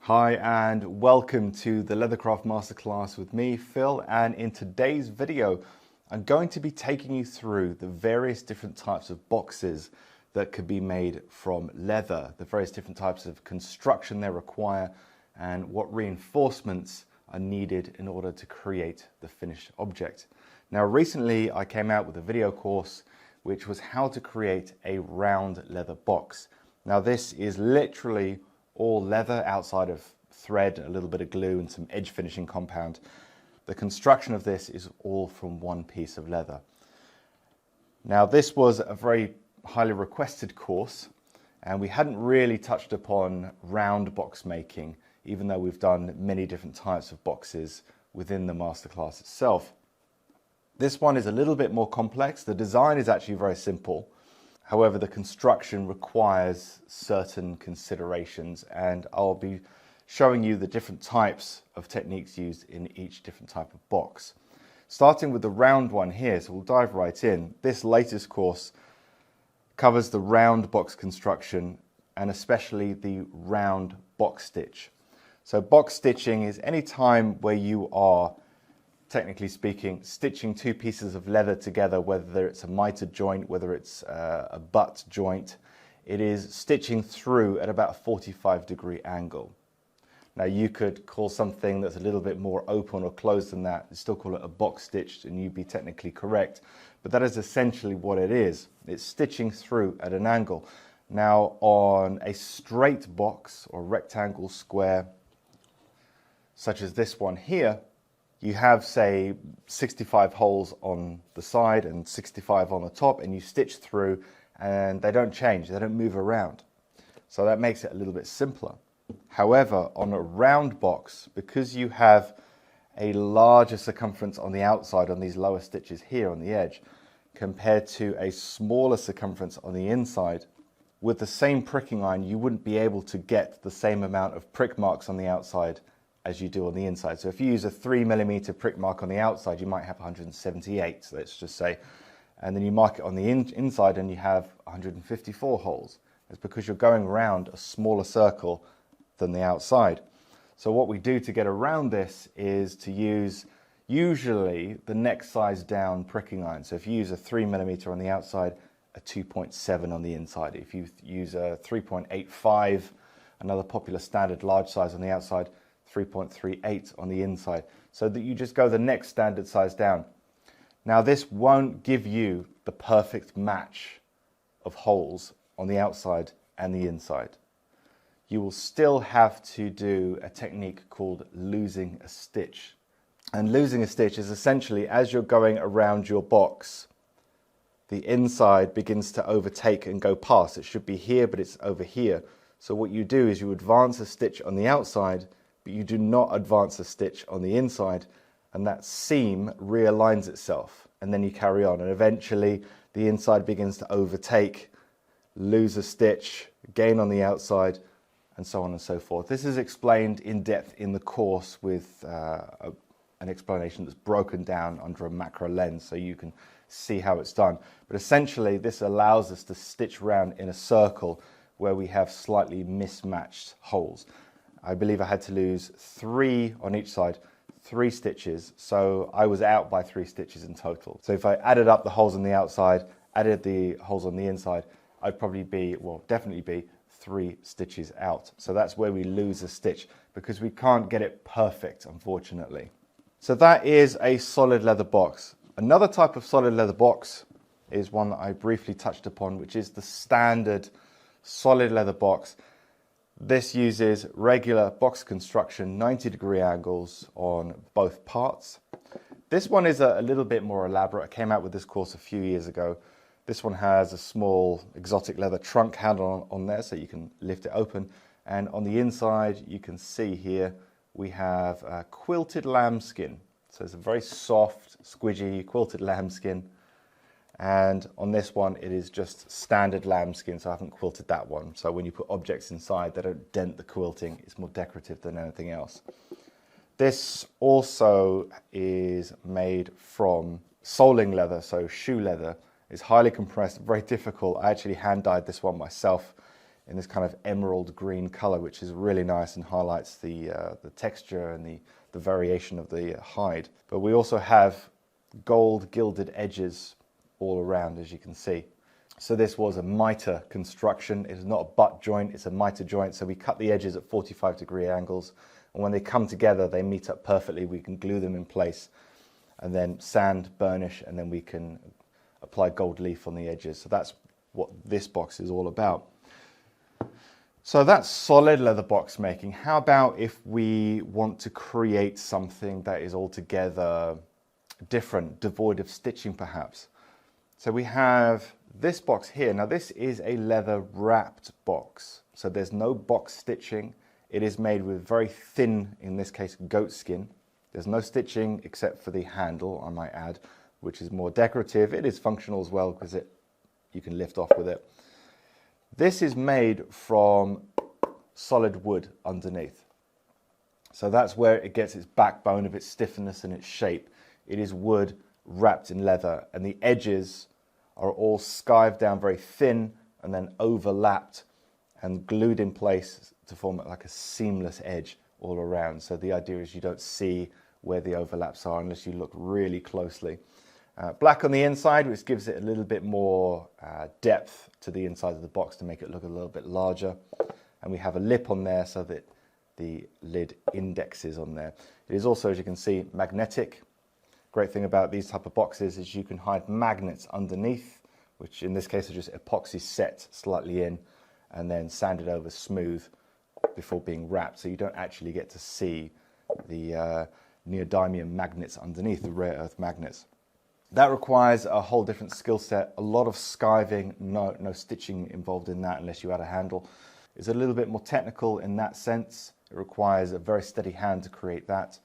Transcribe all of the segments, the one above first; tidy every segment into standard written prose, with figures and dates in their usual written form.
Hi and welcome to the Leathercraft Masterclass with me, Phil, and in today's video I'm going to be taking you through the various different types of boxes that could be made from leather, the various different types of construction they require and what reinforcements are needed in order to create the finished object. Now recently I came out with a video course which was how to create a round leather box. Now this is literally all leather outside of thread, a little bit of glue and some edge finishing compound. The construction of this is all from one piece of leather. Now this was a very highly requested course and we hadn't really touched upon round box making, even though we've done many different types of boxes within the masterclass itself. This one is a little bit more complex. The design is actually very simple. However, the construction requires certain considerations, and I'll be showing you the different types of techniques used in each different type of box. Starting with the round one here, so we'll dive right in. This latest course covers the round box construction and especially the round box stitch. So box stitching is any time where you are, technically speaking, stitching two pieces of leather together, whether it's a mitered joint, whether it's a butt joint. It is stitching through at about a 45-degree angle. Now you could call something that's a little bit more open or closed than that, you still call it a box stitch and you'd be technically correct, but that is essentially what it is. It's stitching through at an angle. Now on a straight box or rectangle, square, such as this one here, you have, say, 65 holes on the side and 65 on the top, and you stitch through and they don't change, they don't move around. So that makes it a little bit simpler. However, on a round box, because you have a larger circumference on the outside on these lower stitches here on the edge, compared to a smaller circumference on the inside, with the same pricking iron, you wouldn't be able to get the same amount of prick marks on the outside as you do on the inside. So if you use a 3mm prick mark on the outside, you might have 178, let's just say, and then you mark it on the inside and you have 154 holes. It's because you're going around a smaller circle than the outside. So what we do to get around this is to use usually the next size down pricking iron. So if you use a 3mm on the outside, a 2.7 on the inside. If you use a 3.85, another popular standard large size on the outside, 3.38 on the inside, so that you just go the next standard size down. Now this won't give you the perfect match of holes on the outside and the inside. You will still have to do a technique called losing a stitch. And losing a stitch is essentially as you're going around your box, the inside begins to overtake and go past. It should be here, but it's over here. So what you do is you advance a stitch on the outside, but you do not advance a stitch on the inside, and that seam realigns itself, and then you carry on, and eventually the inside begins to overtake, lose a stitch, gain on the outside, and so on and so forth. This is explained in depth in the course with an explanation that's broken down under a macro lens so you can see how it's done. But essentially this allows us to stitch around in a circle where we have slightly mismatched holes. I believe I had to lose 3 on each side, 3 stitches, so I was out by 3 stitches in total. So if I added up the holes on the outside, added the holes on the inside, I'd probably be, well, definitely be 3 stitches out. So that's where we lose a stitch, because we can't get it perfect, unfortunately. So that is a solid leather box. Another type of solid leather box is one that I briefly touched upon, which is the standard solid leather box. This uses regular box construction, 90-degree angles on both parts. This one is a little bit more elaborate. I came out with this course a few years ago. This one has a small exotic leather trunk handle on there so you can lift it open. And on the inside, you can see here, we have quilted lambskin. So it's a very soft, squidgy quilted lambskin. And on this one, it is just standard lambskin, so I haven't quilted that one. So when you put objects inside, they don't dent the quilting. It's more decorative than anything else. This also is made from soling leather, so shoe leather. It's highly compressed, very difficult. I actually hand dyed this one myself. in this kind of emerald green color, which is really nice and highlights the texture and the variation of the hide. But we also have gold gilded edges all around, as you can see. So this was a mitre construction. It is not a butt joint, it's a mitre joint. So we cut the edges at 45-degree angles, and when they come together, they meet up perfectly. We can glue them in place and then sand, burnish, and then we can apply gold leaf on the edges. So that's what this box is all about. So that's solid leather box making. How about if we want to create something that is altogether different, devoid of stitching perhaps? So we have this box here. Now this is a leather wrapped box. So there's no box stitching. It is made with very thin, in this case, goat skin. There's no stitching except for the handle, I might add, which is more decorative. It is functional as well because you can lift off with it. This is made from solid wood underneath. So that's where it gets its backbone of its stiffness and its shape. It is wood wrapped in leather, and the edges are all skived down very thin and then overlapped and glued in place to form like a seamless edge all around. So the idea is you don't see where the overlaps are unless you look really closely. Black on the inside, which gives it a little bit more depth to the inside of the box to make it look a little bit larger. And we have a lip on there so that the lid indexes on there. It is also, as you can see, magnetic. Great thing about these type of boxes is you can hide magnets underneath, which in this case are just epoxy set slightly in and then sanded over smooth before being wrapped. So you don't actually get to see the neodymium magnets underneath, the rare earth magnets. That requires a whole different skill set, a lot of skiving, no stitching involved in that unless you add a handle. It's a little bit more technical in that sense. It requires a very steady hand to create that.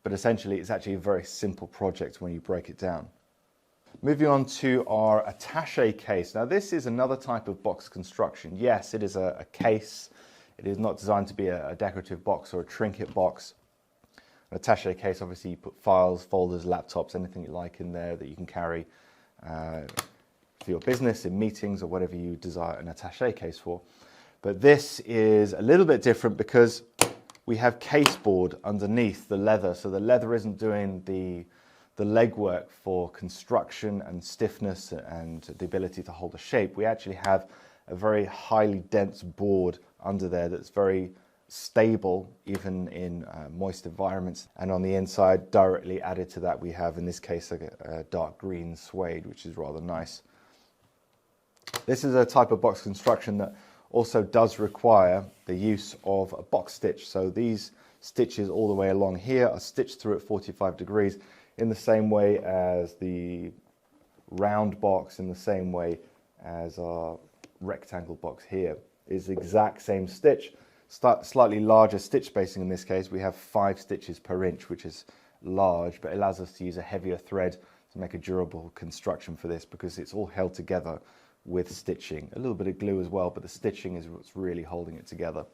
But essentially, it's actually a very simple project when you break it down. Moving on to our attache case. Now, this is another type of box construction. Yes, it is a case. It is not designed to be a decorative box or a trinket box. An attache case, obviously, you put files, folders, laptops, anything you like in there that you can carry for your business, in meetings, or whatever you desire an attache case for. But this is a little bit different because we have caseboard underneath the leather. So the leather isn't doing the legwork for construction and stiffness and the ability to hold a shape. We actually have a very highly dense board under there that's very stable even in moist environments. And on the inside, directly added to that, we have in this case a dark green suede, which is rather nice. This is a type of box construction that also does require the use of a box stitch. So these stitches all the way along here are stitched through at 45 degrees in the same way as the round box, in the same way as our rectangle box here. Is the exact same stitch, slightly larger stitch spacing in this case. We have 5 stitches per inch, which is large, but it allows us to use a heavier thread to make a durable construction for this because it's all held together with stitching. A little bit of glue as well, but the stitching is what's really holding it together.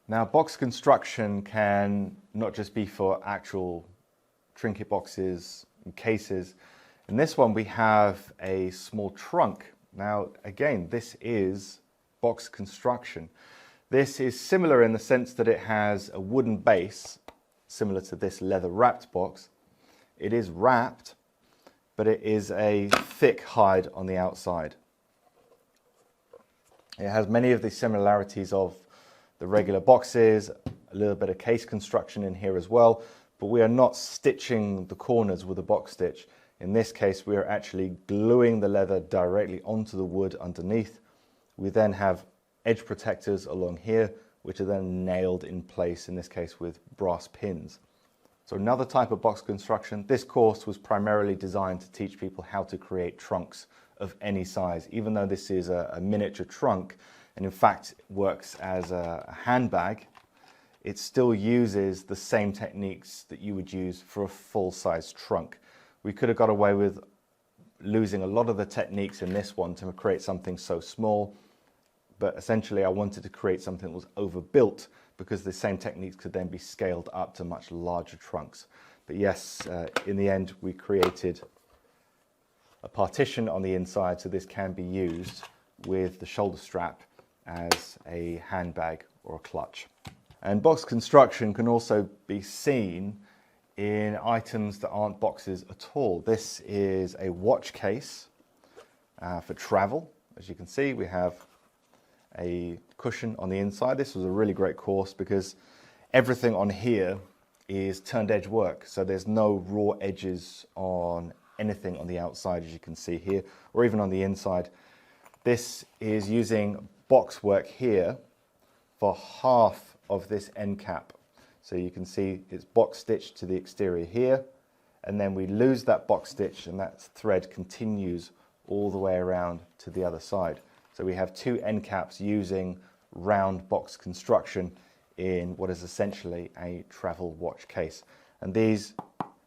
Now, box construction can not just be for actual trinket boxes and cases. In this one, we have a small trunk. Now, again, this is box construction. This is similar in the sense that it has a wooden base, similar to this leather wrapped box. It is wrapped, but it is a thick hide on the outside. It has many of the similarities of the regular boxes, a little bit of case construction in here as well, but we are not stitching the corners with a box stitch. In this case, we are actually gluing the leather directly onto the wood underneath. We then have edge protectors along here, which are then nailed in place, in this case with brass pins. So another type of box construction. This course was primarily designed to teach people how to create trunks of any size, even though this is a miniature trunk and in fact works as a handbag. It still uses the same techniques that you would use for a full-size trunk. We could have got away with losing a lot of the techniques in this one to create something so small, but essentially I wanted to create something that was overbuilt because the same techniques could then be scaled up to much larger trunks. But yes, in the end we created a partition on the inside so this can be used with the shoulder strap as a handbag or a clutch. And box construction can also be seen in items that aren't boxes at all. This is a watch case for travel. As you can see, we have a cushion on the inside. This was a really great course because everything on here is turned edge work. So there's no raw edges on anything on the outside, as you can see here, or even on the inside. This is using box work here for half of this end cap. So you can see it's box stitched to the exterior here, and then we lose that box stitch and that thread continues all the way around to the other side. So we have two end caps using round box construction in what is essentially a travel watch case. And these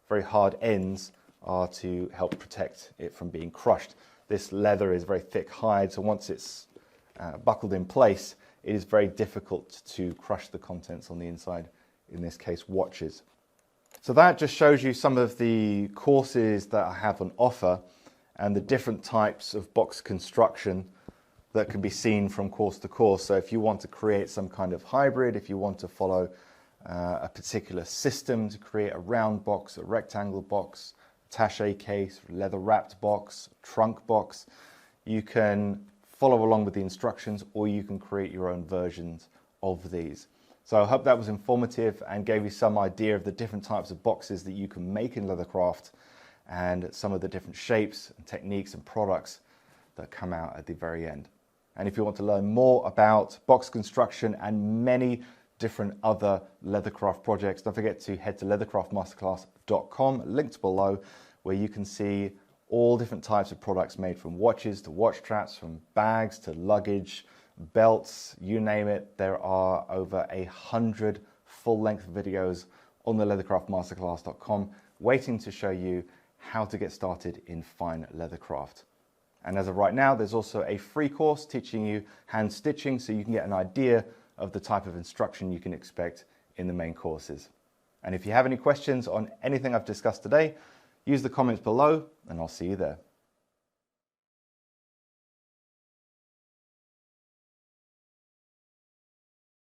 very hard ends are to help protect it from being crushed. This leather is very thick hide, so once it's buckled in place, it is very difficult to crush the contents on the inside, in this case watches. So that just shows you some of the courses that I have on offer and the different types of box construction that can be seen from course to course. So if you want to create some kind of hybrid, if you want to follow a particular system to create a round box, a rectangle box, attache case, leather wrapped box, trunk box, you can follow along with the instructions, or you can create your own versions of these. So I hope that was informative and gave you some idea of the different types of boxes that you can make in Leathercraft and some of the different shapes and techniques and products that come out at the very end. And if you want to learn more about box construction and many different other Leathercraft projects, don't forget to head to leathercraftmasterclass.com, linked below, where you can see all different types of products made from watches to watch straps, from bags to luggage, belts, you name it. There are over 100 full-length videos on the leathercraftmasterclass.com waiting to show you how to get started in fine leathercraft. And as of right now, there's also a free course teaching you hand stitching, so you can get an idea of the type of instruction you can expect in the main courses. And if you have any questions on anything I've discussed today, use the comments below and I'll see you there.